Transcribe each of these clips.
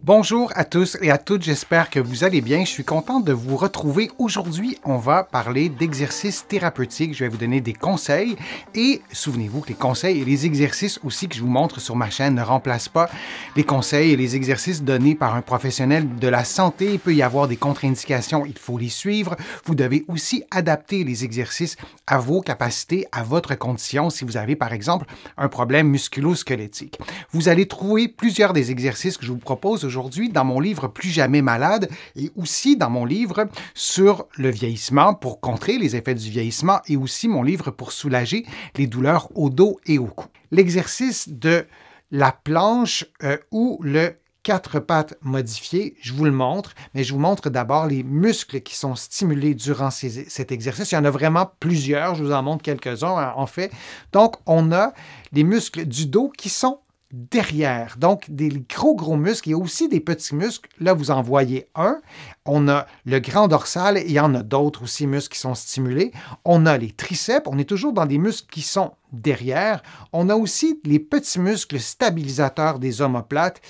Bonjour à tous et à toutes, j'espère que vous allez bien. Je suis content de vous retrouver. Aujourd'hui, on va parler d'exercices thérapeutiques. Je vais vous donner des conseils et souvenez-vous que les conseils et les exercices aussi que je vous montre sur ma chaîne ne remplacent pas les conseils et les exercices donnés par un professionnel de la santé. Il peut y avoir des contre-indications, il faut les suivre. Vous devez aussi adapter les exercices à vos capacités, à votre condition. Si vous avez par exemple un problème musculo-squelettique, vous allez trouver plusieurs des exercices que je vous propose aujourd'hui dans mon livre Plus jamais malade et aussi dans mon livre sur le vieillissement pour contrer les effets du vieillissement et aussi mon livre pour soulager les douleurs au dos et au cou. L'exercice de la planche ou le quatre pattes modifiées, je vous le montre, mais je vous montre d'abord les muscles qui sont stimulés durant cet exercice. Il y en a vraiment plusieurs, je vous en montre quelques-uns en fait. Donc, on a les muscles du dos qui sont derrière. Donc, des gros muscles. Il y a aussi des petits muscles. Là, vous en voyez un. On a le grand dorsal et il y en a d'autres aussi muscles qui sont stimulés. On a les triceps. On est toujours dans des muscles qui sont derrière. On a aussi les petits muscles stabilisateurs des omoplates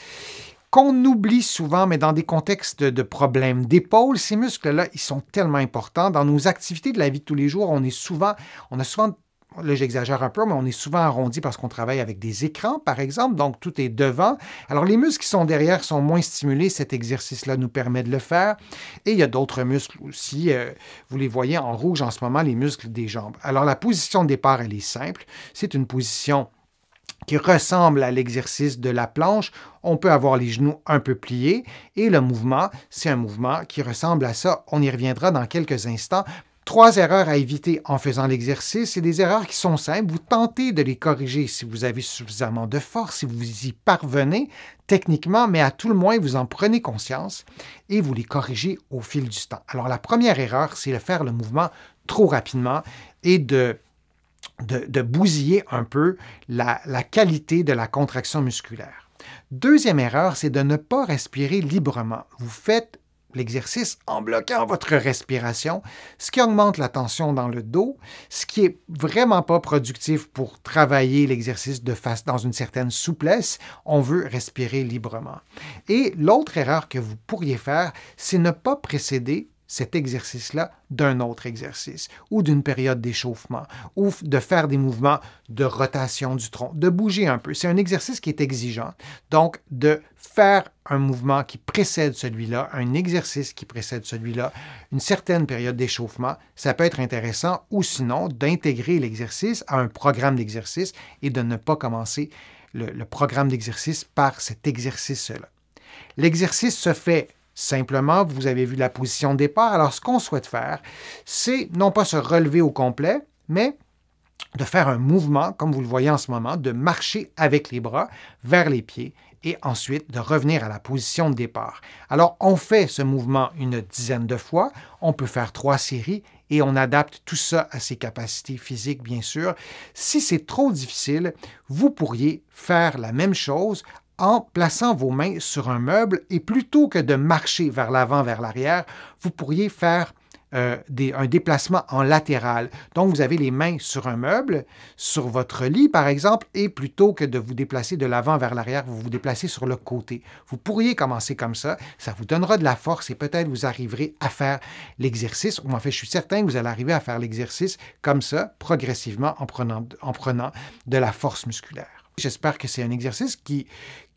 qu'on oublie souvent, mais dans des contextes de problèmes d'épaule. Ces muscles-là, ils sont tellement importants. Dans nos activités de la vie de tous les jours, on a souvent là, j'exagère un peu, mais on est souvent arrondi parce qu'on travaille avec des écrans, par exemple, donc tout est devant. Alors, les muscles qui sont derrière sont moins stimulés. Cet exercice-là nous permet de le faire. Et il y a d'autres muscles aussi. Vous les voyez en rouge en ce moment, les muscles des jambes. Alors, la position de départ, elle est simple. C'est une position qui ressemble à l'exercice de la planche. On peut avoir les genoux un peu pliés et le mouvement, c'est un mouvement qui ressemble à ça. On y reviendra dans quelques instants. 3 erreurs à éviter en faisant l'exercice. C'est des erreurs qui sont simples. Vous tentez de les corriger si vous avez suffisamment de force, si vous y parvenez techniquement, mais à tout le moins, vous en prenez conscience et vous les corrigez au fil du temps. Alors, la première erreur, c'est de faire le mouvement trop rapidement et de bousiller un peu la qualité de la contraction musculaire. Deuxième erreur, c'est de ne pas respirer librement. Vous faites l'exercice en bloquant votre respiration, ce qui augmente la tension dans le dos, ce qui est vraiment pas productif pour travailler l'exercice dans une certaine souplesse. On veut respirer librement. Et l'autre erreur que vous pourriez faire, c'est ne pas précéder cet exercice-là d'un autre exercice ou d'une période d'échauffement ou de faire des mouvements de rotation du tronc, de bouger un peu. C'est un exercice qui est exigeant. Donc, de faire un mouvement qui précède celui-là, un exercice qui précède celui-là, une certaine période d'échauffement, ça peut être intéressant ou sinon d'intégrer l'exercice à un programme d'exercice et de ne pas commencer le programme d'exercice par cet exercice-là. L'exercice se fait simplement, vous avez vu la position de départ. Alors, ce qu'on souhaite faire, c'est non pas se relever au complet, mais de faire un mouvement, comme vous le voyez en ce moment, de marcher avec les bras vers les pieds et ensuite de revenir à la position de départ. Alors, on fait ce mouvement une dizaine de fois. On peut faire 3 séries et on adapte tout ça à ses capacités physiques, bien sûr. Si c'est trop difficile, vous pourriez faire la même chose en plaçant vos mains sur un meuble et plutôt que de marcher vers l'avant, vers l'arrière, vous pourriez faire un déplacement en latéral. Donc, vous avez les mains sur un meuble, sur votre lit, par exemple, et plutôt que de vous déplacer de l'avant vers l'arrière, vous vous déplacez sur le côté. Vous pourriez commencer comme ça vous donnera de la force et peut-être vous arriverez à faire l'exercice, ou en fait, je suis certain que vous allez arriver à faire l'exercice comme ça, progressivement, en prenant de la force musculaire. J'espère que c'est un exercice qui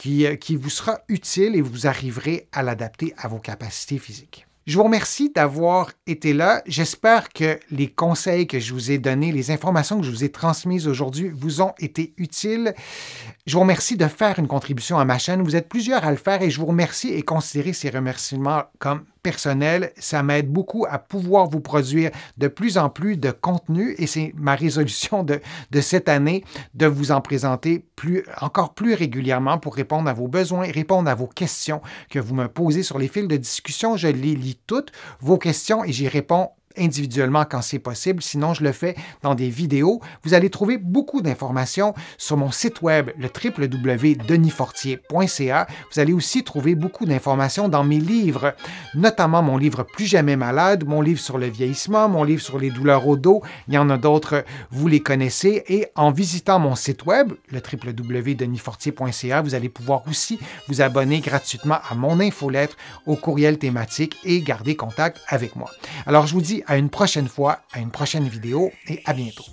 vous sera utile et vous arriverez à l'adapter à vos capacités physiques. Je vous remercie d'avoir été là. J'espère que les conseils que je vous ai donnés, les informations que je vous ai transmises aujourd'hui vous ont été utiles. Je vous remercie de faire une contribution à ma chaîne. Vous êtes plusieurs à le faire et je vous remercie et considérez ces remerciements comme personnels. Ça m'aide beaucoup à pouvoir vous produire de plus en plus de contenu et c'est ma résolution de cette année de vous en présenter encore plus régulièrement pour répondre à vos besoins, répondre à vos questions que vous me posez sur les fils de discussion. Je les lis toutes, vos questions, et j'y réponds individuellement quand c'est possible. Sinon, je le fais dans des vidéos. Vous allez trouver beaucoup d'informations sur mon site web, le www.denisfortier.ca. Vous allez aussi trouver beaucoup d'informations dans mes livres, notamment mon livre Plus jamais malade, mon livre sur le vieillissement, mon livre sur les douleurs au dos. Il y en a d'autres, vous les connaissez. Et en visitant mon site web, le www.denisfortier.ca, vous allez pouvoir aussi vous abonner gratuitement à mon infolettre, au courriel thématique et garder contact avec moi. Alors, je vous dis à une prochaine fois, à une prochaine vidéo et à bientôt.